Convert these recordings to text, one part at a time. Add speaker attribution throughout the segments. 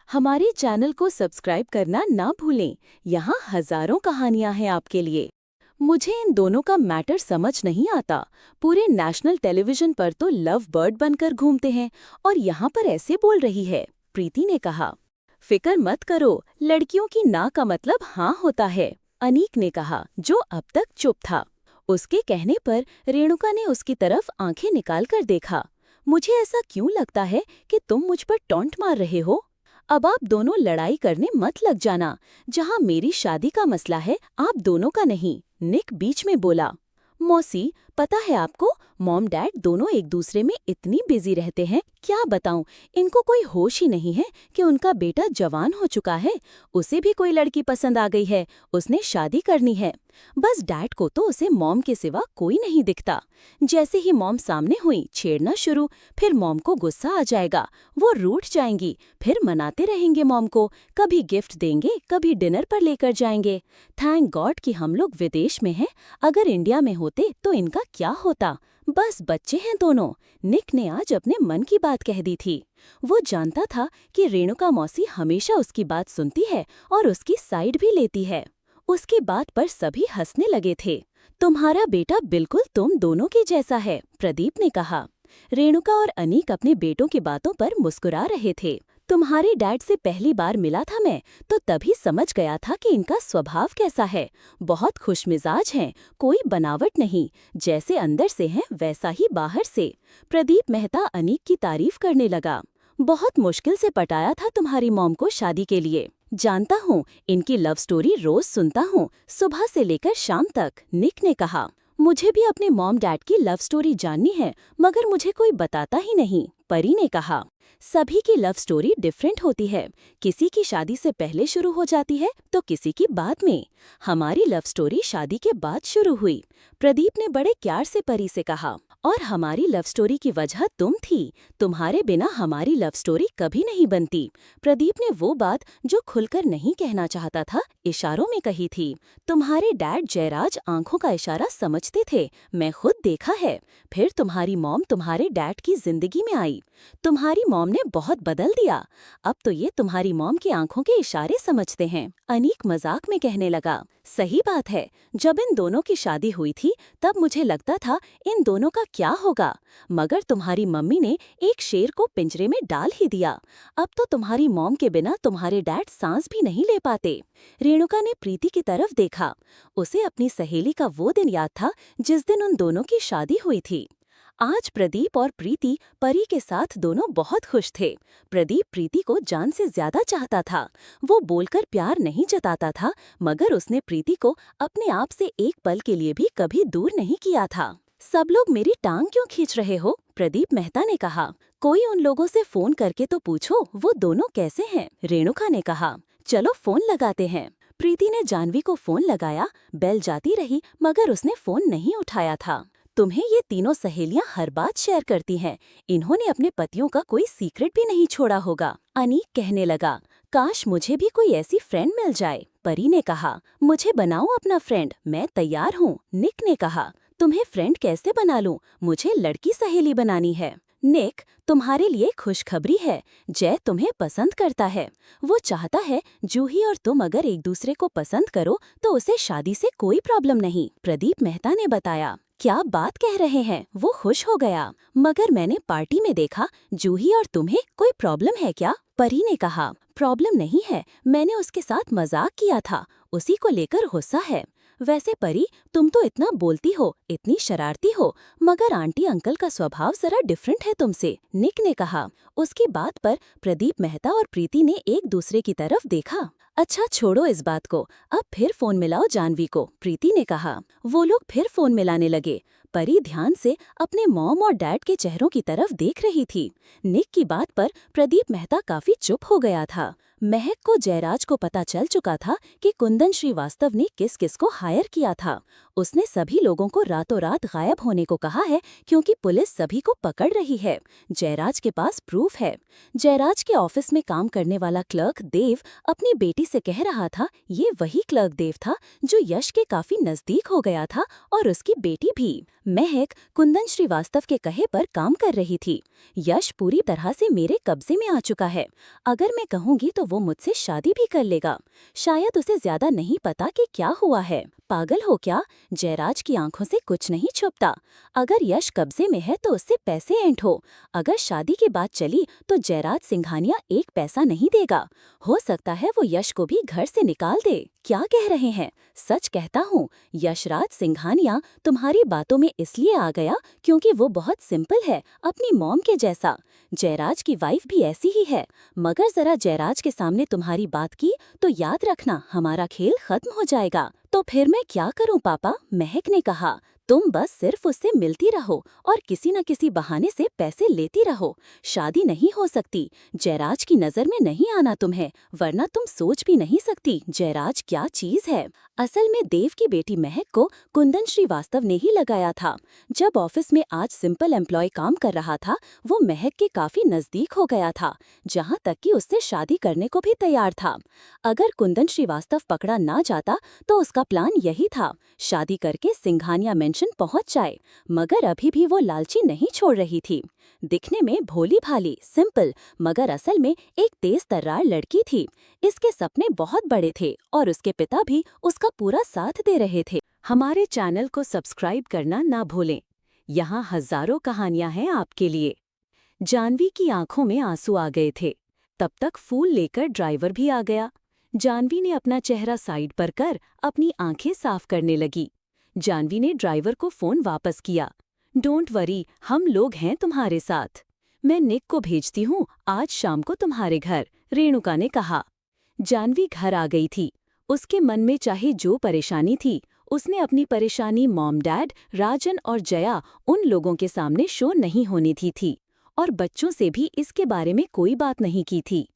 Speaker 1: हमारे चैनल को सब्सक्राइब करना ना भूलें। यहाँ हजारों कहानियाँ हैं आपके लिए। मुझे इन दोनों का मैटर समझ नहीं आता। पूरे नेशनल टेलीविजन पर तो लव बर्ड बनकर घूमते हैं और यहाँ पर ऐसे बोल रही है। प्रीति ने कहा। फिक्र मत करो, लड़कियों की ना का मतलब हाँ होता है, अनीक ने कहा, जो अब तक चुप था। उसके कहने पर रेणुका ने उसकी तरफ आंखें निकाल कर देखा। मुझे ऐसा क्यों लगता है कि तुम मुझ पर टॉन्ट मार रहे हो? अब आप दोनों लड़ाई करने मत लग जाना। जहां मेरी शादी का मसला है, आप दोनों का नहीं, निक बीच में बोला। मौसी, पता है आपको, मॉम डैड दोनों एक दूसरे में इतनी बिजी रहते हैं, क्या बताऊं, इनको कोई होश ही नहीं है कि उनका बेटा जवान हो चुका है, उसे भी कोई लड़की पसंद आ गई है, उसने शादी करनी है। बस डैड को तो उसे मॉम के सिवा कोई नहीं दिखता। जैसे ही मॉम सामने हुई, छेड़ना शुरू, फिर मॉम को गुस्सा आ जाएगा, वो रूठ जाएंगी, फिर मनाते रहेंगे मॉम को, कभी गिफ्ट देंगे, कभी डिनर पर लेकर जाएंगे। थैंक गॉड कि हम लोग विदेश में हैं, अगर इंडिया में होते तो इनका क्या होता। बस बच्चे हैं दोनों। निक ने आज अपने मन की बात कह दी थी। वो जानता था कि रेणुका मौसी हमेशा उसकी बात सुनती है और उसकी साइड भी लेती है। उसकी बात पर सभी हंसने लगे थे। तुम्हारा बेटा बिल्कुल तुम दोनों के जैसा है, प्रदीप ने कहा। रेणुका और अनीक अपने बेटों की बातों पर मुस्कुरा रहे थे। तुम्हारे डैड से पहली बार मिला था मैं, तो तभी समझ गया था कि इनका स्वभाव कैसा है। बहुत खुशमिजाज हैं, कोई बनावट नहीं, जैसे अंदर से हैं वैसा ही बाहर से। प्रदीप मेहता अनीक की तारीफ करने लगा। बहुत मुश्किल से पटाया था तुम्हारी मॉम को शादी के लिए। जानता हूँ, इनकी लव स्टोरी रोज सुनता हूँ, सुबह से लेकर शाम तक, निक ने कहा। मुझे भी अपने मॉम डैड की लव स्टोरी जाननी है, मगर मुझे कोई बताता ही नहीं, परी ने कहा। सभी की लव स्टोरी डिफरेंट होती है, किसी की शादी से पहले शुरू हो जाती है तो किसी की बाद में। हमारी लव स्टोरी शादी के बाद शुरू हुई, प्रदीप ने बड़े प्यार से परी से कहा। और हमारी लव स्टोरी की वजह तुम थी, तुम्हारे बिना हमारी लव स्टोरी कभी नहीं बनती। प्रदीप ने वो बात जो खुलकर नहीं कहना चाहता था, इशारों में कही थी। तुम्हारे डैड जयराज आंखों का इशारा समझते थे, मैं खुद देखा है। फिर तुम्हारी मॉम तुम्हारे डैड की जिंदगी में आई, तुम्हारी मॉम ने बहुत बदल दिया। अब तो ये तुम्हारी मॉम की आंखों के इशारे समझते हैं, अनीक मजाक में कहने लगा। सही बात है, जब इन दोनों की शादी हुई थी तब मुझे लगता था इन दोनों का क्या होगा, मगर तुम्हारी मम्मी ने एक शेर को पिंजरे में डाल ही दिया। अब तो तुम्हारी मॉम के बिना तुम्हारे डैड सांस भी नहीं ले पाते। रेणुका ने प्रीति की तरफ देखा। उसे अपनी सहेली का वो दिन याद था जिस दिन उन दोनों की शादी हुई थी। आज प्रदीप और प्रीति परी के साथ दोनों बहुत खुश थे। प्रदीप प्रीति को जान से ज्यादा चाहता था। वो बोलकर प्यार नहीं जताता था, मगर उसने प्रीति को अपने आप से एक पल के लिए भी कभी दूर नहीं किया था। सब लोग मेरी टांग क्यों खींच रहे हो? प्रदीप मेहता ने कहा। कोई उन लोगों से फोन करके तो पूछो वो दोनों कैसे हैं, रेणुका ने कहा। चलो फोन लगाते हैं। प्रीति ने जानवी को फोन लगाया, बेल जाती रही मगर उसने फोन नहीं उठाया था। तुम्हें ये तीनों सहेलियां हर बात शेयर करती हैं, इन्होंने अपने पतियों का कोई सीक्रेट भी नहीं छोड़ा होगा, अनीक कहने लगा। काश मुझे भी कोई ऐसी फ्रेंड मिल जाए, परी ने कहा। मुझे बनाओ अपना फ्रेंड, मैं तैयार हूँ, निक ने कहा। तुम्हें फ्रेंड कैसे बना लूं? मुझे लड़की सहेली बनानी है। निक, तुम्हारे लिए खुशखबरी है, जय तुम्हें पसंद करता है। वो चाहता है जूही और तुम अगर एक दूसरे को पसंद करो तो उसे शादी से कोई प्रॉब्लम नहीं, प्रदीप मेहता ने बताया। क्या बात कह रहे हैं? वो खुश हो गया। मगर मैंने पार्टी में देखा, जूही और तुम्हें कोई प्रॉब्लम है क्या? परी ने कहा। प्रॉब्लम नहीं है, मैंने उसके साथ मजाक किया था, उसी को लेकर गुस्सा है। वैसे परी, तुम तो इतना बोलती हो, इतनी शरारती हो, मगर आंटी अंकल का स्वभाव जरा डिफरेंट है तुमसे, निक ने कहा। उसकी बात पर प्रदीप मेहता और प्रीति ने एक दूसरे की तरफ देखा। अच्छा छोड़ो इस बात को, अब फिर फोन मिलाओ जानवी को, प्रीति ने कहा। वो लोग फिर फोन मिलाने लगे। परी ध्यान से अपने मॉम और डैड के चेहरों की तरफ देख रही थी। निक की बात पर प्रदीप मेहता काफी चुप हो गया था। महक को जयराज को पता चल चुका था कि कुंदन श्रीवास्तव ने किस किस को हायर किया था। उसने सभी लोगों को रातों रात गायब होने को कहा है क्योंकि पुलिस सभी को पकड़ रही है। जयराज के पास प्रूफ है। जयराज के ऑफिस में काम करने वाला क्लर्क देव अपनी बेटी से कह रहा था ये वही क्लर्क देव था जो यश के काफी नजदीक हो गया था और उसकी बेटी भी। महक कुंदन श्रीवास्तव के कहे पर काम कर रही थी। यश पूरी तरह से मेरे कब्जे में आ चुका है। अगर मैं कहूंगी तो वो मुझसे शादी भी कर लेगा। शायद उसे ज्यादा नहीं पता कि क्या हुआ है। पागल हो क्या? जयराज की आंखों से कुछ नहीं छुपता। अगर यश कब्जे में है तो उससे पैसे ऐंठो। अगर शादी की बात चली तो जयराज सिंघानिया एक पैसा नहीं देगा। हो सकता है वो यश को भी घर से निकाल दे। क्या कह रहे हैं? सच कहता हूँ, यशराज सिंघानिया तुम्हारी बातों में इसलिए आ गया क्योंकि वो बहुत सिंपल है, अपनी मॉम के जैसा। जयराज की वाइफ भी ऐसी ही है। मगर जरा जयराज के सामने तुम्हारी बात की तो याद रखना हमारा खेल खत्म हो जाएगा। तो फिर मैं क्या करूं पापा? महक ने कहा। तुम बस सिर्फ उससे मिलती रहो और किसी न किसी बहाने से पैसे लेती रहो। शादी नहीं हो सकती। जयराज की नजर में नहीं आना तुम्हें, वरना तुम सोच भी नहीं सकती जयराज क्या चीज है। असल में देव की बेटी महक को कुंदन श्रीवास्तव ने ही लगाया था। जब ऑफिस में आज सिंपल एम्प्लॉय काम कर रहा था, वो महक के काफी नजदीक हो गया था, जहां तक कि उससे शादी करने को भी तैयार था। अगर कुंदन श्रीवास्तव पकड़ा ना जाता तो उसका प्लान यही था, शादी करके सिंघानिया मेंशन पहुंच जाए। मगर अभी भी वो लालची नहीं छोड़ रही थी। दिखने में भोली भाली सिंपल, मगर असल में एक तेज तर्रार लड़की थी। इसके सपने बहुत बड़े थे और उसके पिता भी उसका पूरा साथ दे रहे थे। हमारे चैनल को सब्सक्राइब करना ना भूलें। यहाँ हजारों कहानियां हैं आपके लिए। जानवी की आंखों में आंसू आ गए थे। तब तक फूल लेकर ड्राइवर भी आ गया। जानवी ने अपना चेहरा साइड पर कर अपनी आंखें साफ करने लगी। जानवी ने ड्राइवर को फोन वापस किया। डोंट वरी, हम लोग हैं तुम्हारे साथ। मैं निक को भेजती हूँ आज शाम को तुम्हारे घर, रेणुका ने कहा। जानवी घर आ गई थी। उसके मन में चाहे जो परेशानी थी, उसने अपनी परेशानी मॉम डैड, राजन और जया उन लोगों के सामने शो नहीं होनी थी और बच्चों से भी इसके बारे में कोई बात नहीं की थी।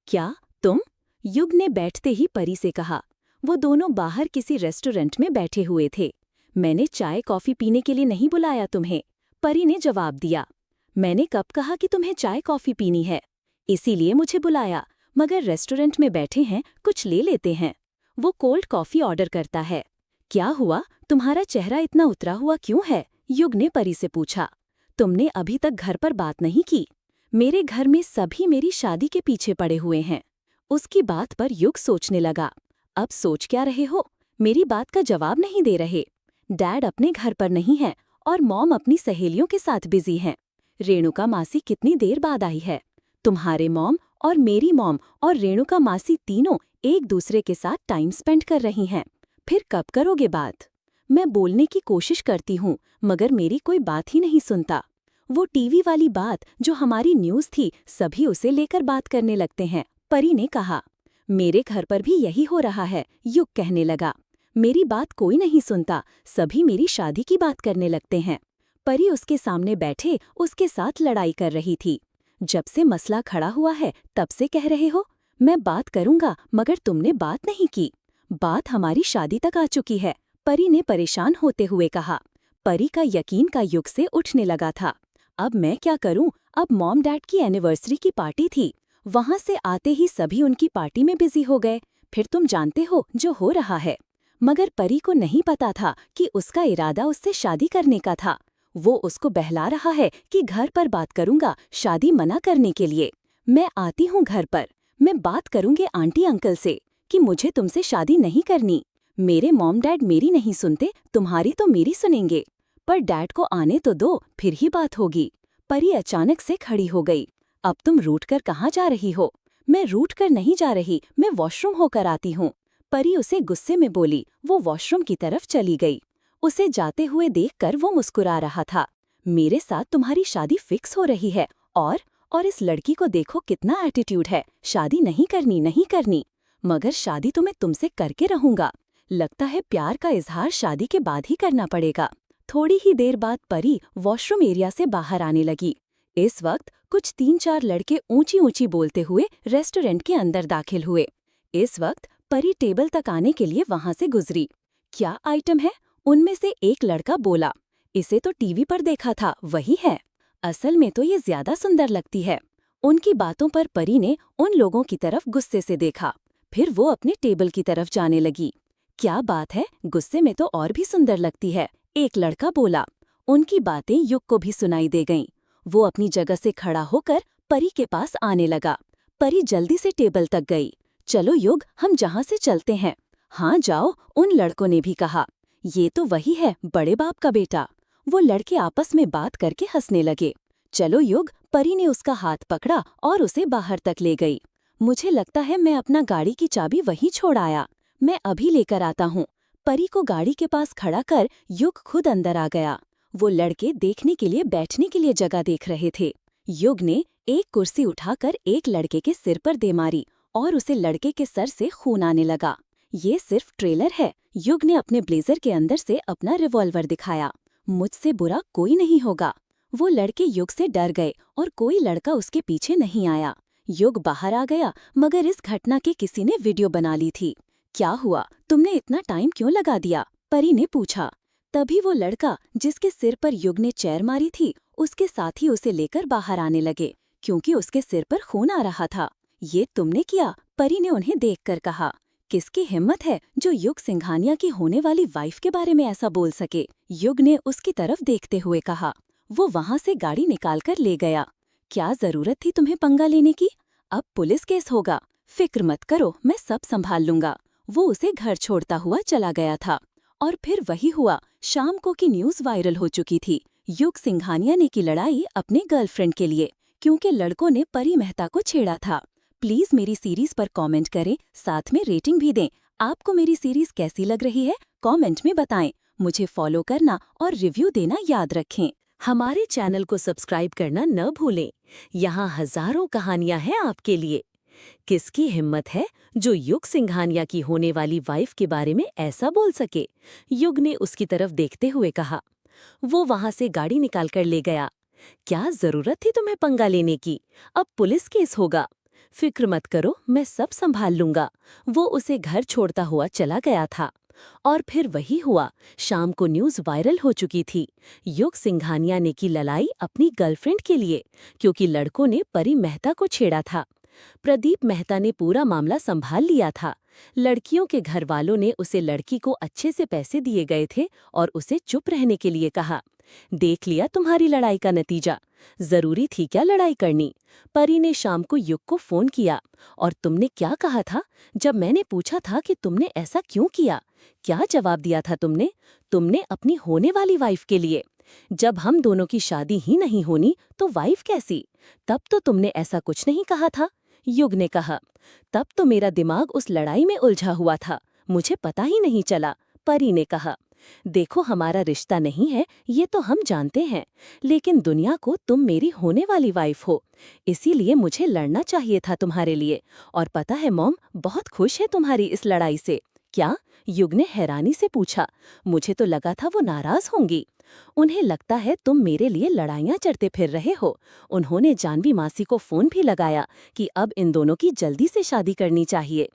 Speaker 1: क्या तुम? युग ने बैठते ही परी से कहा। वो दोनों बाहर किसी रेस्टोरेंट में बैठे हुए थे। मैंने चाय कॉफी पीने के लिए नहीं बुलाया तुम्हें, परी ने जवाब दिया। मैंने कब कहा कि तुम्हें चाय कॉफी पीनी है? इसीलिए मुझे बुलाया, मगर रेस्टोरेंट में बैठे हैं, कुछ ले लेते हैं। वो कोल्ड कॉफी ऑर्डर करता है। क्या हुआ, तुम्हारा चेहरा इतना उतरा हुआ क्यों है? युग ने परी से पूछा। तुमने अभी तक घर पर बात नहीं की? मेरे घर में सभी मेरी शादी के पीछे पड़े हुए हैं। उसकी बात पर युग सोचने लगा। अब सोच क्या रहे हो? मेरी बात का जवाब नहीं दे रहे। डैड अपने घर पर नहीं है और मॉम अपनी सहेलियों के साथ बिजी हैं। रेणुका मासी कितनी देर बाद आई है। तुम्हारे मॉम और मेरी मॉम और रेणुका मासी तीनों एक दूसरे के साथ टाइम स्पेंड कर रही हैं। फिर कब करोगे बात? मैं बोलने की कोशिश करती हूँ, मगर मेरी कोई बात ही नहीं सुनता। वो टीवी वाली बात जो हमारी न्यूज़ थी, सभी उसे लेकर बात करने लगते हैं, परी ने कहा। मेरे घर पर भी यही हो रहा है, युग कहने लगा। मेरी बात कोई नहीं सुनता, सभी मेरी शादी की बात करने लगते हैं। परी उसके सामने बैठे उसके साथ लड़ाई कर रही थी। जब से मसला खड़ा हुआ है तब से कह रहे हो मैं बात करूंगा, मगर तुमने बात नहीं की। बात हमारी शादी तक आ चुकी है, परी ने परेशान होते हुए कहा। परी का यकीन का युग से उठने लगा था। अब मैं क्या करूं? अब मॉम डैड की एनिवर्सरी की पार्टी थी, वहां से आते ही सभी उनकी पार्टी में बिजी हो गए। फिर तुम जानते हो जो हो रहा है। मगर परी को नहीं पता था कि उसका इरादा उससे शादी करने का था। वो उसको बहला रहा है कि घर पर बात करूंगा शादी मना करने के लिए। मैं आती हूँ घर पर, मैं बात करूंगी आंटी अंकल से कि मुझे तुमसे शादी नहीं करनी। मेरे मॉम डैड मेरी नहीं सुनते, तुम्हारी तो मेरी सुनेंगे। पर डैड को आने तो दो, फिर ही बात होगी। परी अचानक से खड़ी हो गई। अब तुम रूठ कर कहाँ जा रही हो? मैं रूठ कर नहीं जा रही, मैं वॉशरूम होकर आती हूँ, परी उसे गुस्से में बोली। वो वॉशरूम की तरफ चली गई। उसे जाते हुए देखकर वो मुस्कुरा रहा था। मेरे साथ तुम्हारी शादी फिक्स हो रही है और इस लड़की को देखो कितना एटीट्यूड है, शादी नहीं करनी नहीं करनी। मगर शादी तो मैं तुमसे करके रहूंगा। लगता है प्यार का इजहार शादी के बाद ही करना पड़ेगा। थोड़ी ही देर बाद परी वॉशरूम एरिया से बाहर आने लगी। इस वक्त कुछ 3-4 लड़के ऊंची ऊंची बोलते हुए रेस्टोरेंट के अंदर दाखिल हुए। इस वक्त परी टेबल तक आने के लिए वहां से गुजरी। क्या आइटम है? उनमें से एक लड़का बोला। इसे तो टीवी पर देखा था, वही है। असल में तो ये ज्यादा सुंदर लगती है। उनकी बातों पर परी ने उन लोगों की तरफ गुस्से से देखा। फिर वो अपने टेबल की तरफ जाने लगी। क्या बात है, गुस्से में तो और भी सुंदर लगती है, एक लड़का बोला। उनकी बातें युग को भी सुनाई दे गईं। वो अपनी जगह से खड़ा होकर परी के पास आने लगा। परी जल्दी से टेबल तक गई। चलो युग, हम जहाँ से चलते हैं। हाँ जाओ, उन लड़कों ने भी कहा। ये तो वही है, बड़े बाप का बेटा। वो लड़के आपस में बात करके हंसने लगे। चलो युग, परी ने उसका हाथ पकड़ा और उसे बाहर तक ले गई। मुझे लगता है मैं अपना गाड़ी की चाबी वहीं छोड़ आया। मैं अभी लेकर आता हूँ। परी को गाड़ी के पास खड़ा कर युग खुद अंदर आ गया। वो लड़के देखने के लिए बैठने के लिए जगह देख रहे थे। युग ने एक कुर्सी उठाकर एक लड़के के सिर पर दे मारी और उसे लड़के के सर से खून आने लगा। ये सिर्फ ट्रेलर है। युग ने अपने ब्लेजर के अंदर से अपना रिवॉल्वर दिखाया। मुझसे बुरा कोई नहीं होगा। वो लड़के युग से डर गए और कोई लड़का उसके पीछे नहीं आया। युग बाहर आ गया, मगर इस घटना के किसी ने वीडियो बना ली थी। क्या हुआ, तुमने इतना टाइम क्यों लगा दिया? परी ने पूछा। तभी वो लड़का जिसके सिर पर युग ने चेयर मारी थी, उसके साथी उसे लेकर बाहर आने लगे, क्योंकि उसके सिर पर खून आ रहा था। ये तुमने किया? परी ने उन्हें देखकर कहा। किसकी हिम्मत है जो युग सिंघानिया की होने वाली वाइफ के बारे में ऐसा बोल सके? युग ने उसकी तरफ देखते हुए कहा। वो वहां से गाड़ी निकालकर ले गया। क्या जरूरत थी तुम्हें पंगा लेने की? अब पुलिस केस होगा। फिक्र मत करो, मैं सब संभाल लूंगा। वो उसे घर छोड़ता हुआ चला गया था। और फिर वही हुआ। शाम को की न्यूज़ वायरल हो चुकी थी। युग सिंघानिया ने की लड़ाई अपने गर्लफ्रेंड के लिए, क्योंकि लड़कों ने परी मेहता को छेड़ा था। प्लीज मेरी सीरीज पर कमेंट करें, साथ में रेटिंग भी दें। आपको मेरी सीरीज कैसी लग रही है, कमेंट में बताएं। मुझे फॉलो करना और रिव्यू देना याद रखें। हमारे चैनल को सब्सक्राइब करना न भूलें। यहाँ हजारों कहानियां हैं आपके लिए। किसकी हिम्मत है जो युग सिंघानिया की होने वाली वाइफ के बारे में ऐसा बोल सके? युग ने उसकी तरफ देखते हुए कहा। वो वहां से गाड़ी निकालकर ले गया। क्या जरूरत थी तुम्हें पंगा लेने की? अब पुलिस केस होगा। फिक्र मत करो, मैं सब संभाल लूंगा। वो उसे घर छोड़ता हुआ चला गया था। और फिर वही हुआ। शाम को न्यूज़ वायरल हो चुकी थी। युग सिंघानिया ने की लड़ाई अपनी गर्लफ्रेंड के लिए, क्योंकि लड़कों ने परी मेहता को छेड़ा था। प्रदीप मेहता ने पूरा मामला संभाल लिया था। लड़कियों के घर वालों ने उसे लड़की को अच्छे से पैसे दिए गए थे और उसे चुप रहने के लिए कहा। देख लिया तुम्हारी लड़ाई का नतीजा। जरूरी थी क्या लड़ाई करनी? परी ने शाम को युग को फोन किया। और तुमने क्या कहा था जब मैंने पूछा था कि तुमने ऐसा क्यों किया? क्या जवाब दिया था तुमने? तुमने अपनी होने वाली वाइफ के लिए। जब हम दोनों की शादी ही नहीं होनी तो वाइफ कैसी? तब तो तुमने ऐसा कुछ नहीं कहा था। युग ने कहा। तब तो मेरा दिमाग उस लड़ाई में उलझा हुआ था, मुझे पता ही नहीं चला। परी ने कहा। देखो, हमारा रिश्ता नहीं है ये तो हम जानते हैं, लेकिन दुनिया को तुम मेरी होने वाली वाइफ हो, इसीलिए मुझे लड़ना चाहिए था तुम्हारे लिए। और पता है मॉम बहुत खुश है तुम्हारी इस लड़ाई से। क्या? युग ने हैरानी से पूछा। मुझे तो लगा था वो नाराज होंगी। उन्हें लगता है तुम मेरे लिए लड़ाइयाँ चढ़ते फिर रहे हो। उन्होंने जानवी मासी को फोन भी लगाया कि अब इन दोनों की जल्दी से शादी करनी चाहिए।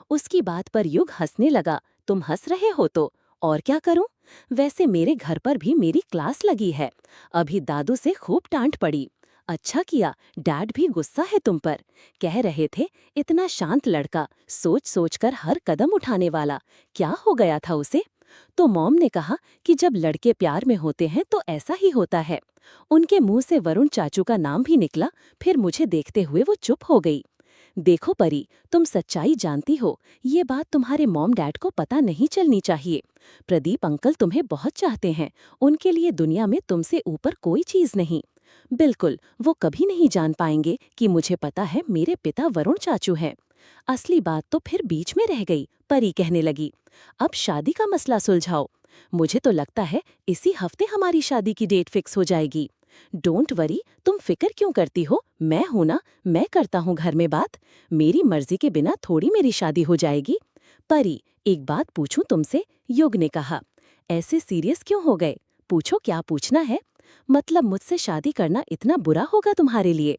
Speaker 1: उसकी बात पर युग हंसने लगा। तुम हंस रहे हो तो और क्या करूं? वैसे मेरे घर पर भी मेरी क्लास लगी है। अभी दादू से खूब डांट पड़ी। अच्छा किया, डैड भी गुस्सा है तुम पर। कह रहे थे इतना शांत लड़का, सोच सोच कर हर कदम उठाने वाला, क्या हो गया था उसे? तो मॉम ने कहा कि जब लड़के प्यार में होते हैं तो ऐसा ही होता है। उनके मुंह से वरुण चाचू का नाम भी निकला। फिर मुझे देखते हुए वो चुप हो गई। देखो परी, तुम सच्चाई जानती हो, ये बात तुम्हारे मॉम डैड को पता नहीं चलनी चाहिए। प्रदीप अंकल तुम्हें बहुत चाहते हैं, उनके लिए दुनिया में तुमसे ऊपर कोई चीज नहीं। बिल्कुल, वो कभी नहीं जान पाएंगे कि मुझे पता है मेरे पिता वरुण चाचू हैं। असली बात तो फिर बीच में रह गई। परी कहने लगी। अब शादी का मसला सुलझाओ। मुझे तो लगता है इसी हफ्ते हमारी शादी की डेट फिक्स हो जाएगी। डोंट वरी, तुम फिक्र क्यों करती हो? मैं हूं ना, मैं करता हूं घर में बात। मेरी मर्जी के बिना थोड़ी मेरी शादी हो जाएगी। परी, एक बात पूछूं तुमसे? युग ने कहा। ऐसे सीरियस क्यों हो गए? पूछो, क्या पूछना है? मतलब मुझसे शादी करना इतना बुरा होगा तुम्हारे लिए?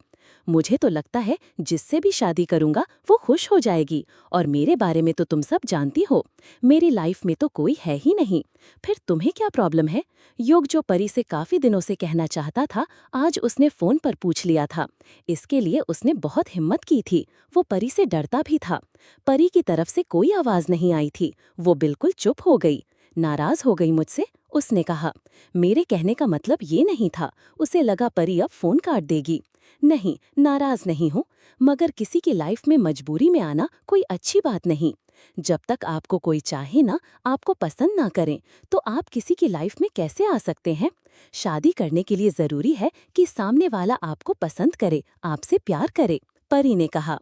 Speaker 1: मुझे तो लगता है जिससे भी शादी करूंगा वो खुश हो जाएगी, और मेरे बारे में तो तुम सब जानती हो। मेरी लाइफ में तो कोई है ही नहीं। फिर तुम्हें क्या प्रॉब्लम है? युग जो परी से काफी दिनों से कहना चाहता था, आज उसने फोन पर पूछ लिया था। इसके लिए उसने बहुत हिम्मत की थी। वो परी से डरता भी था। परी की तरफ से कोई आवाज नहीं आई थी। वो बिल्कुल चुप हो गई। नाराज हो गई मुझसे? उसने कहा। मेरे कहने का मतलब ये नहीं था। उसे लगा परी अब फोन काट देगी। नहीं, नाराज नहीं हूँ, मगर किसी की लाइफ में मजबूरी में आना कोई अच्छी बात नहीं। जब तक आपको कोई चाहे ना, आपको पसंद ना करें, तो आप किसी की लाइफ में कैसे आ सकते हैं? शादी करने के लिए जरूरी है कि सामने वाला आपको पसंद करे, आपसे प्यार करे। परी ने कहा।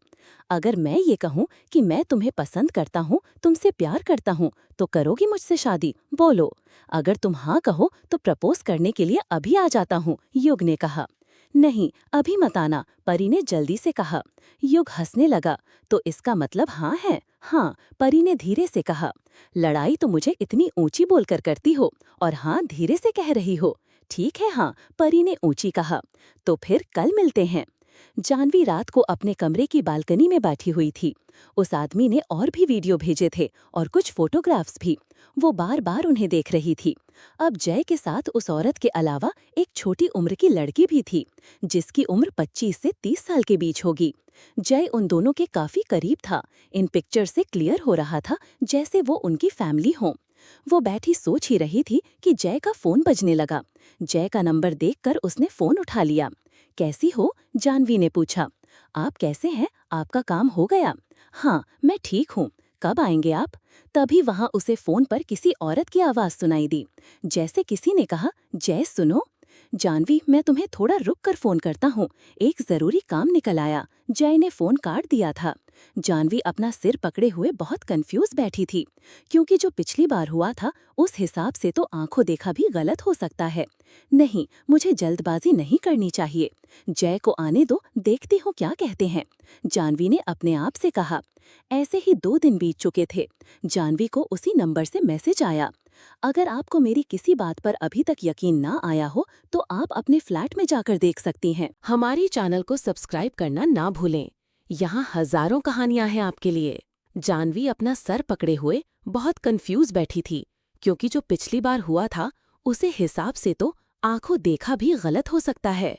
Speaker 1: अगर मैं ये कहूँ कि मैं तुम्हें पसंद करता हूँ, तुमसे प्यार करता हूँ, तो करोगी मुझसे शादी? बोलो। अगर तुम हाँ कहो तो प्रपोज करने के लिए अभी आ जाता हूँ, युग ने कहा। नहीं, अभी मत आना, परी ने जल्दी से कहा। युग हंसने लगा। तो इसका मतलब हाँ है? हाँ, परी ने धीरे से कहा। लड़ाई तो मुझे इतनी ऊंची बोलकर करती हो, और हाँ धीरे से कह रही हो। ठीक है हाँ, परी ने ऊंची कहा। तो फिर कल मिलते हैं। जानवी रात को अपने कमरे की बालकनी में बैठी हुई थी। उस आदमी ने और भी वीडियो भेजे थे, और कुछ फोटोग्राफ्स भी। वो बार बार उन्हें देख रही थी। अब जय के साथ उस औरत के अलावा एक छोटी उम्र की लड़की भी थी, जिसकी उम्र 25 से 30 साल के बीच होगी। जय उन दोनों के काफी करीब था। इन पिक्चर से क्लियर हो रहा था जैसे वो उनकी फैमिली हो। वो बैठी सोच ही रही थी कि जय का फोन बजने लगा। जय का नंबर देखकर उसने फोन उठा लिया। कैसी हो? जानवी ने पूछा। आप कैसे हैं? आपका काम हो गया? हाँ, मैं ठीक हूँ। कब आएंगे आप? तभी वहां उसे फोन पर किसी औरत की आवाज सुनाई दी। जैसे किसी ने कहा, जय सुनो। जानवी, मैं तुम्हें थोड़ा रुक कर फोन करता हूँ, एक जरूरी काम निकल आया। जय ने फोन काट दिया था। जानवी अपना सिर पकड़े हुए बहुत कंफ्यूज बैठी थी, क्योंकि जो पिछली बार हुआ था उस हिसाब से तो आंखों देखा भी गलत हो सकता है। नहीं, मुझे जल्दबाजी नहीं करनी चाहिए। जय को आने दो, देखती हूँ क्या कहते हैं, जानवी ने अपने आप से कहा। ऐसे ही 2 दिन बीत चुके थे। जानवी को उसी नंबर से मैसेज आया। अगर आपको मेरी किसी बात पर अभी तक यकीन ना आया हो, तो आप अपने फ्लैट में जाकर देख सकती हैं। हमारी चैनल को सब्सक्राइब करना ना भूलें। यहाँ हजारों कहानियां हैं आपके लिए। जानवी अपना सर पकड़े हुए बहुत कंफ्यूज बैठी थी, क्योंकि जो पिछली बार हुआ था उसे हिसाब से तो आंखों देखा भी गलत हो सकता है।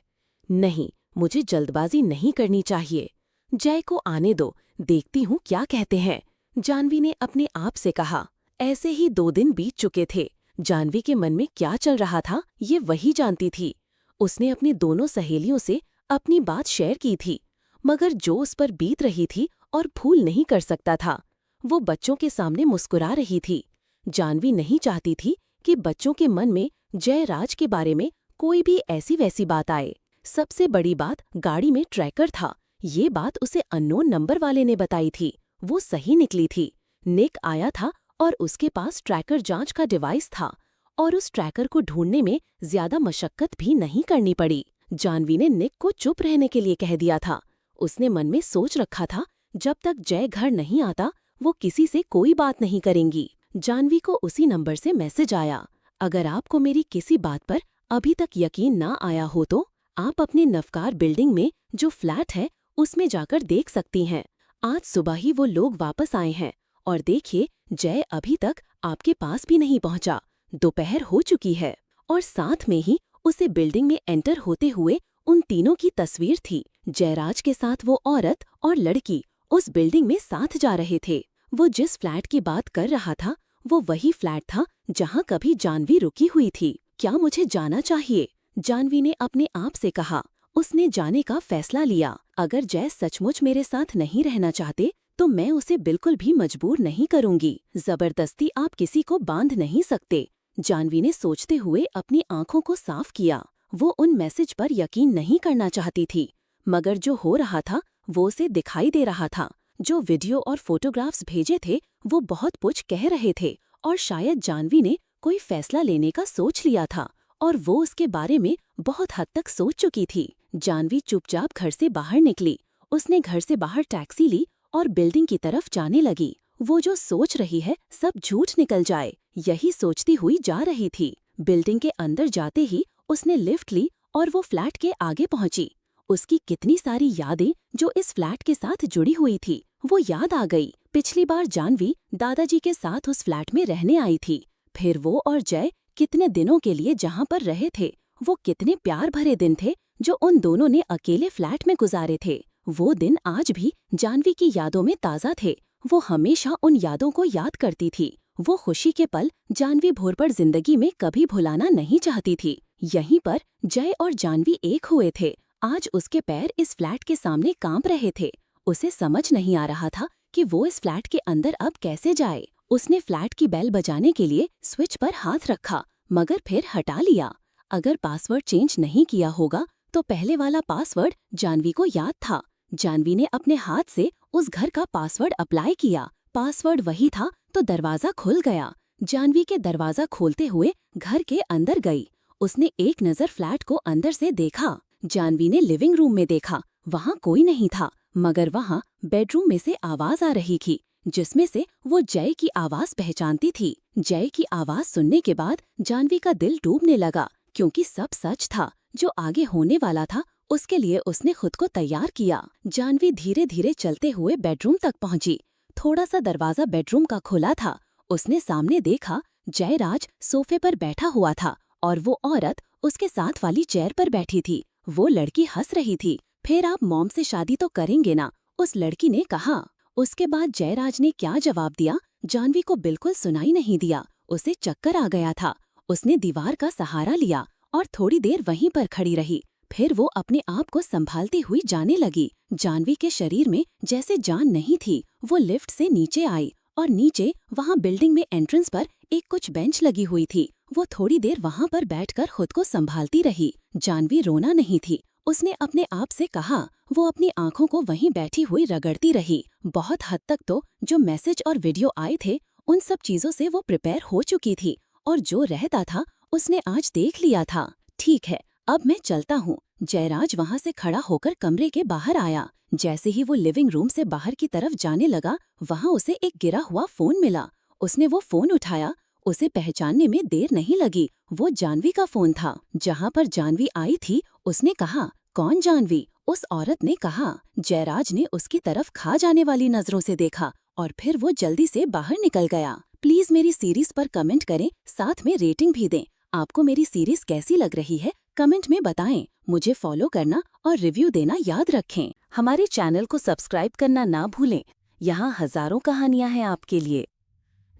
Speaker 1: नहीं, मुझे जल्दबाजी नहीं करनी चाहिए। जय को आने दो, देखती हूँ क्या कहते हैं, जानवी ने अपने आप से कहा। ऐसे ही 2 दिन बीत चुके थे। जानवी के मन में क्या चल रहा था ये वही जानती थी। उसने अपनी दोनों सहेलियों से अपनी बात शेयर की थी, मगर जो उस पर बीत रही थी और भूल नहीं कर सकता था, वो बच्चों के सामने मुस्कुरा रही थी। जानवी नहीं चाहती थी कि बच्चों के मन में जयराज के बारे में कोई भी ऐसी वैसी बात आए। सबसे बड़ी बात, गाड़ी में ट्रैकर था। ये बात उसे अननोन नंबर वाले ने बताई थी। वो सही निकली थी। निक आया था और उसके पास ट्रैकर जांच का डिवाइस था, और उस ट्रैकर को ढूंढने में ज्यादा मशक्कत भी नहीं करनी पड़ी। जानवी ने निक को चुप रहने के लिए कह दिया था। उसने मन में सोच रखा था, जब तक जय घर नहीं आता वो किसी से कोई बात नहीं करेंगी। जानवी को उसी नंबर से मैसेज आया। अगर आपको मेरी किसी बात पर अभी तक यकीन ना आया हो तो आप अपने नवकार बिल्डिंग में जो फ्लैट है उसमें जाकर देख सकती हैं। आज सुबह ही वो लोग वापस आए हैं, और देखिए जय अभी तक आपके पास भी नहीं पहुंचा। दोपहर हो चुकी है, और साथ में ही उसे बिल्डिंग में एंटर होते हुए उन तीनों की तस्वीर थी। जयराज के साथ वो औरत और लड़की उस बिल्डिंग में साथ जा रहे थे। वो जिस फ्लैट की बात कर रहा था वो वही फ्लैट था जहां कभी जानवी रुकी हुई थी। क्या मुझे जाना चाहिए? जानवी ने अपने आप से कहा। उसने जाने का फैसला लिया। अगर जय सचमुच मेरे साथ नहीं रहना चाहते तो मैं उसे बिल्कुल भी मजबूर नहीं करूंगी। जबरदस्ती आप किसी को बांध नहीं सकते। जानवी ने सोचते हुए अपनी आंखों को साफ किया। वो उन मैसेज पर यकीन नहीं करना चाहती थी, मगर जो हो रहा था वो उसे दिखाई दे रहा था। जो वीडियो और फोटोग्राफ्स भेजे थे वो बहुत कुछ कह रहे थे, और शायद जानवी ने कोई फैसला लेने का सोच लिया था, और वो उसके बारे में बहुत हद तक सोच चुकी थी। जानवी चुपचाप घर से बाहर निकली। उसने घर से बाहर टैक्सी ली और बिल्डिंग की तरफ जाने लगी। वो जो सोच रही है सब झूठ निकल जाए, यही सोचती हुई जा रही थी। बिल्डिंग के अंदर जाते ही उसने लिफ्ट ली और वो फ्लैट के आगे पहुंची। उसकी कितनी सारी यादें जो इस फ्लैट के साथ जुड़ी हुई थी वो याद आ गई। पिछली बार जानवी दादाजी के साथ उस फ्लैट में रहने आई थी। फिर वो और जय कितने दिनों के लिए जहाँ पर रहे थे। वो कितने प्यार भरे दिन थे जो उन दोनों ने अकेले फ्लैट में गुजारे थे। वो दिन आज भी जानवी की यादों में ताज़ा थे। वो हमेशा उन यादों को याद करती थी। वो खुशी के पल जानवी भोरपड़ जिंदगी में कभी भुलाना नहीं चाहती थी। यहीं पर जय और जानवी एक हुए थे। आज उसके पैर इस फ्लैट के सामने कांप रहे थे। उसे समझ नहीं आ रहा था कि वो इस फ्लैट के अंदर अब कैसे जाए। उसने फ्लैट की बेल बजाने के लिए स्विच पर हाथ रखा, मगर फिर हटा लिया। अगर पासवर्ड चेंज नहीं किया होगा तो पहले वाला पासवर्ड जानवी को याद था। जानवी ने अपने हाथ से उस घर का पासवर्ड अप्लाई किया। पासवर्ड वही था तो दरवाजा खुल गया। जानवी के दरवाजा खोलते हुए घर के अंदर गई। उसने एक नज़र फ्लैट को अंदर से देखा। जानवी ने लिविंग रूम में देखा, वहाँ कोई नहीं था, मगर वहाँ बेडरूम में से आवाज आ रही थी, जिसमें से वो जय की आवाज पहचानती थी। जय की आवाज सुनने के बाद जानवी का दिल डूबने लगा, क्योंकि सब सच था। जो आगे होने वाला था उसके लिए उसने खुद को तैयार किया। जानवी धीरे धीरे चलते हुए बेडरूम तक पहुंची। थोड़ा सा दरवाजा बेडरूम का खुला था। उसने सामने देखा, जयराज सोफे पर बैठा हुआ था और वो औरत उसके साथ वाली चेयर पर बैठी थी। वो लड़की हंस रही थी। फिर आप मॉम से शादी तो करेंगे ना? उस लड़की ने कहा। उसके बाद जयराज ने क्या जवाब दिया जानवी को बिल्कुल सुनाई नहीं दिया। उसे चक्कर आ गया था। उसने दीवार का सहारा लिया और थोड़ी देर वहीं पर खड़ी रही। फिर वो अपने आप को संभालती हुई जाने लगी। जानवी के शरीर में जैसे जान नहीं थी। वो लिफ्ट से नीचे आई और नीचे वहाँ बिल्डिंग में एंट्रेंस पर एक कुछ बेंच लगी हुई थी। वो थोड़ी देर वहाँ पर बैठकर खुद को संभालती रही। जानवी रोना नहीं थी। उसने अपने आप से कहा। वो अपनी आंखों को वहीं बैठी हुई रगड़ती रही। बहुत हद तक तो जो मैसेज और वीडियो आए थे उन सब चीजों से वो प्रिपेयर हो चुकी थी, और जो रहता था उसने आज देख लिया था। ठीक है, अब मैं चलता हूँ। जयराज वहाँ से खड़ा होकर कमरे के बाहर आया। जैसे ही वो लिविंग रूम से बाहर की तरफ जाने लगा, वहाँ उसे एक गिरा हुआ फोन मिला। उसने वो फोन उठाया। उसे पहचानने में देर नहीं लगी। वो जानवी का फोन था। जहाँ पर जानवी आई थी उसने कहा, कौन जानवी? उस औरत ने कहा। जयराज ने उसकी तरफ खा जाने वाली नजरों से देखा और फिर वो जल्दी से बाहर निकल गया। प्लीज मेरी सीरीज पर कमेंट करें, साथ में रेटिंग भी दें। आपको मेरी सीरीज कैसी लग रही है कमेंट में बताएं। मुझे फॉलो करना और रिव्यू देना याद रखें। हमारे चैनल को सब्सक्राइब करना ना भूलें। यहाँ हजारों कहानियां हैं आपके लिए।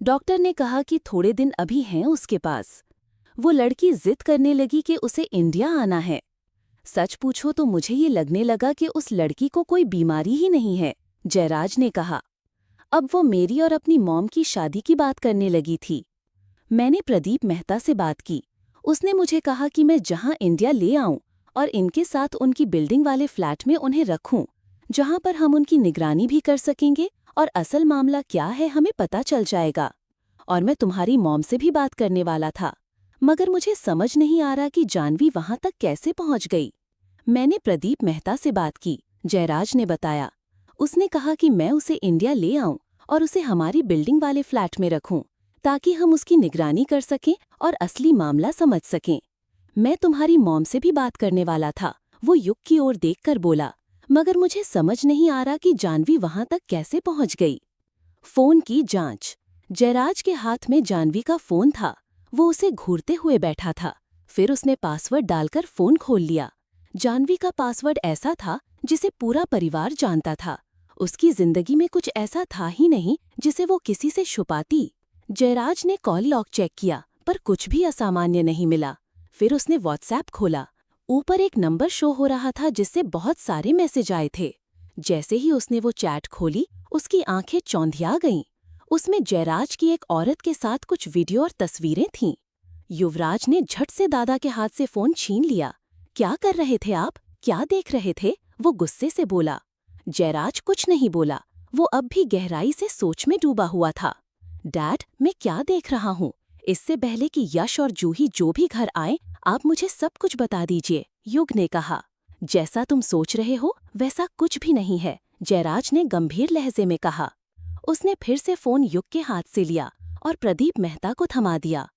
Speaker 1: डॉक्टर ने कहा कि थोड़े दिन अभी हैं उसके पास। वो लड़की जिद करने लगी कि उसे इंडिया आना है। सच पूछो तो मुझे ये लगने लगा कि उस लड़की को कोई बीमारी ही नहीं है, जयराज ने कहा। अब वो मेरी और अपनी मॉम की शादी की बात करने लगी थी। मैंने प्रदीप मेहता से बात की। उसने मुझे कहा कि मैं जहां इंडिया ले आऊं और इनके साथ उनकी बिल्डिंग वाले फ्लैट में उन्हें रखूं, जहां पर हम उनकी निगरानी भी कर सकेंगे और असल मामला क्या है हमें पता चल जाएगा। और मैं तुम्हारी मॉम से भी बात करने वाला था, मगर मुझे समझ नहीं आ रहा कि जानवी वहां तक कैसे पहुंच गई। मैंने प्रदीप मेहता से बात की, जयराज ने बताया। उसने कहा कि मैं उसे इंडिया ले आऊं और उसे हमारी बिल्डिंग वाले फ्लैट में रखूं, ताकि हम उसकी निगरानी कर सकें और असली मामला समझ सकें। मैं तुम्हारी मॉम से भी बात करने वाला था, वो युग की ओर देखकर बोला, मगर मुझे समझ नहीं आ रहा कि जानवी वहां तक कैसे पहुंच गई। फोन की जांच। जयराज के हाथ में जानवी का फोन था। वो उसे घूरते हुए बैठा था। फिर उसने पासवर्ड डालकर फोन खोल लिया। जानवी का पासवर्ड ऐसा था जिसे पूरा परिवार जानता था। उसकी जिंदगी में कुछ ऐसा था ही नहीं जिसे वो किसी से छुपाती। जयराज ने कॉल लॉग चेक किया, पर कुछ भी असामान्य नहीं मिला। फिर उसने व्हाट्सएप खोला। ऊपर एक नंबर शो हो रहा था जिससे बहुत सारे मैसेज आए थे। जैसे ही उसने वो चैट खोली, उसकी आंखें चौंधिया गईं। उसमें जयराज की एक औरत के साथ कुछ वीडियो और तस्वीरें थीं। युवराज ने झट से दादा के हाथ से फोन छीन लिया। क्या कर रहे थे आप? क्या देख रहे थे? वो गुस्से से बोला। जयराज कुछ नहीं बोला। वो अब भी गहराई से सोच में डूबा हुआ था। डैड, मैं क्या देख रहा हूँ? इससे पहले कि यश और जूही जो भी घर आए, आप मुझे सब कुछ बता दीजिए, युग ने कहा। जैसा तुम सोच रहे हो वैसा कुछ भी नहीं है, जयराज ने गंभीर लहजे में कहा। उसने फिर से फोन युग के हाथ से लिया और प्रदीप मेहता को थमा दिया।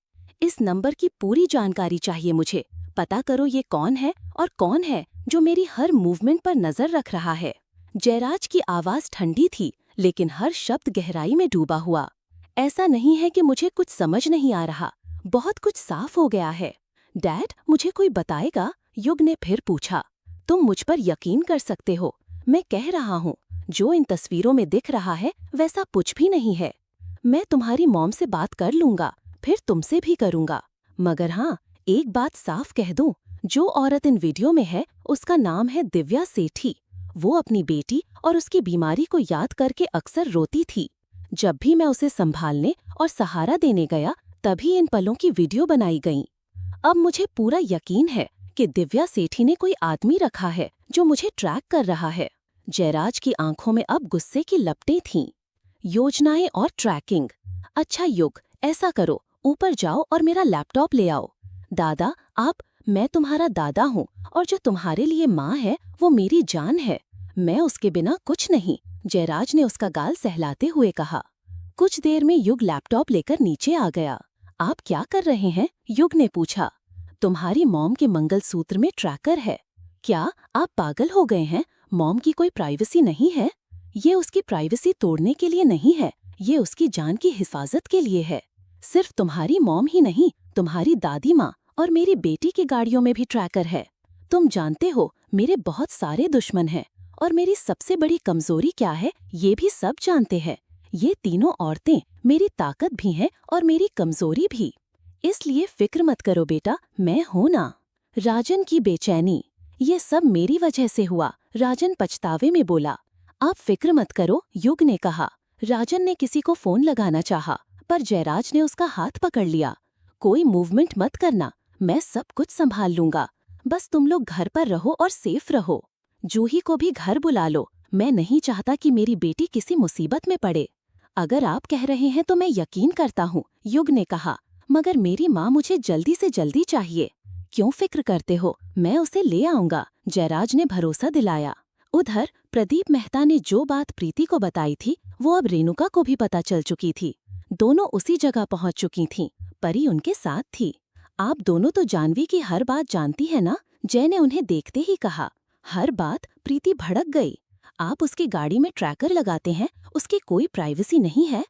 Speaker 1: इस नंबर की पूरी जानकारी चाहिए मुझे, पता करो ये कौन है और कौन है जो मेरी हर मूवमेंट पर नजर रख रहा है। जयराज की आवाज ठंडी थी, लेकिन हर शब्द गहराई में डूबा हुआ। ऐसा नहीं है कि मुझे कुछ समझ नहीं आ रहा, बहुत कुछ साफ हो गया है। डैड, मुझे कोई बताएगा? युग ने फिर पूछा। तुम मुझ पर यकीन कर सकते हो, मैं कह रहा हूँ, जो इन तस्वीरों में दिख रहा है वैसा कुछ भी नहीं है। मैं तुम्हारी मॉम से बात कर लूंगा, फिर तुमसे भी करूंगा। मगर हाँ, एक बात साफ कह दूं, जो औरत इन वीडियो में है उसका नाम है दिव्या सेठी। वो अपनी बेटी और उसकी बीमारी को याद करके अक्सर रोती थी। जब भी मैं उसे संभालने और सहारा देने गया, तभी इन पलों की वीडियो बनाई गई। अब मुझे पूरा यकीन है कि दिव्या सेठी ने कोई आदमी रखा है जो मुझे ट्रैक कर रहा है। जयराज की आंखों में अब गुस्से की लपटें थीं। योजनाएं और ट्रैकिंग। अच्छा युग, ऐसा करो, ऊपर जाओ और मेरा लैपटॉप ले आओ। दादा, मैं तुम्हारा दादा हूँ और जो तुम्हारे लिए माँ है वो मेरी जान है। मैं उसके बिना कुछ नहीं, जयराज ने उसका गाल सहलाते हुए कहा। कुछ देर में युग लैपटॉप लेकर नीचे आ गया। आप क्या कर रहे हैं? युग ने पूछा। तुम्हारी मॉम के मंगलसूत्र में ट्रैकर है। क्या आप पागल हो गए हैं? मॉम की कोई प्राइवेसी नहीं है? ये उसकी प्राइवेसी तोड़ने के लिए नहीं है, ये उसकी जान की हिफाजत के लिए है। सिर्फ तुम्हारी मॉम ही नहीं, तुम्हारी दादी माँ और मेरी बेटी की गाड़ियों में भी ट्रैकर है। तुम जानते हो, मेरे बहुत सारे दुश्मन हैं और मेरी सबसे बड़ी कमजोरी क्या है ये भी सब जानते हैं। ये तीनों औरतें मेरी ताकत भी हैं और मेरी कमजोरी भी। इसलिए फिक्र मत करो बेटा, मैं हूं ना। राजन की बेचैनी। ये सब मेरी वजह से हुआ, राजन पछतावे में बोला। आप फिक्र मत करो, युग ने कहा। राजन ने किसी को फोन लगाना चाहा, पर जयराज ने उसका हाथ पकड़ लिया। कोई मूवमेंट मत करना, मैं सब कुछ संभाल लूंगा। बस तुम लोग घर पर रहो और सेफ रहो। जूही को भी घर बुला लो, मैं नहीं चाहता कि मेरी बेटी किसी मुसीबत में पड़े। अगर आप कह रहे हैं तो मैं यकीन करता हूँ, युग ने कहा, मगर मेरी माँ मुझे जल्दी से जल्दी चाहिए। क्यों फिक्र करते हो, मैं उसे ले आऊंगा, जयराज ने भरोसा दिलाया। उधर प्रदीप मेहता ने जो बात प्रीति को बताई थी वो अब रेणुका को भी पता चल चुकी थी। दोनों उसी जगह पहुंच चुकी थीं, परी उनके साथ थी। आप दोनों तो जानवी की हर बात जानती है ना? जय ने उन्हें देखते ही कहा। हर बात? प्रीति भड़क गई। आप उसकी गाड़ी में ट्रैकर लगाते हैं, उसकी कोई प्राइवेसी नहीं है?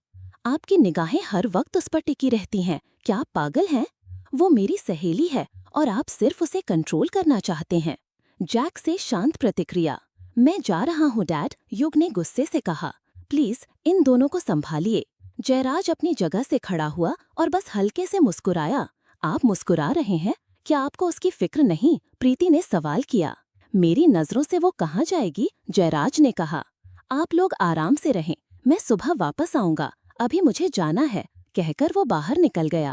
Speaker 1: आपकी निगाहें हर वक्त उस पर टिकी रहती हैं, क्या आप पागल हैं? वो मेरी सहेली है और आप सिर्फ उसे कंट्रोल करना चाहते हैं। जैक से शांत प्रतिक्रिया। मैं जा रहा हूँ डैड, युग ने गुस्से से कहा। प्लीज इन दोनों को संभालिए। जयराज अपनी जगह से खड़ा हुआ और बस हल्के से मुस्कुराया। आप मुस्कुरा रहे हैं, क्या आपको उसकी फिक्र नहीं? प्रीति ने सवाल किया। मेरी नजरों से वो कहाँ जाएगी? जयराज ने कहा। आप लोग आराम से रहें, मैं सुबह वापस आऊंगा, अभी मुझे जाना है, कहकर वो बाहर निकल गया।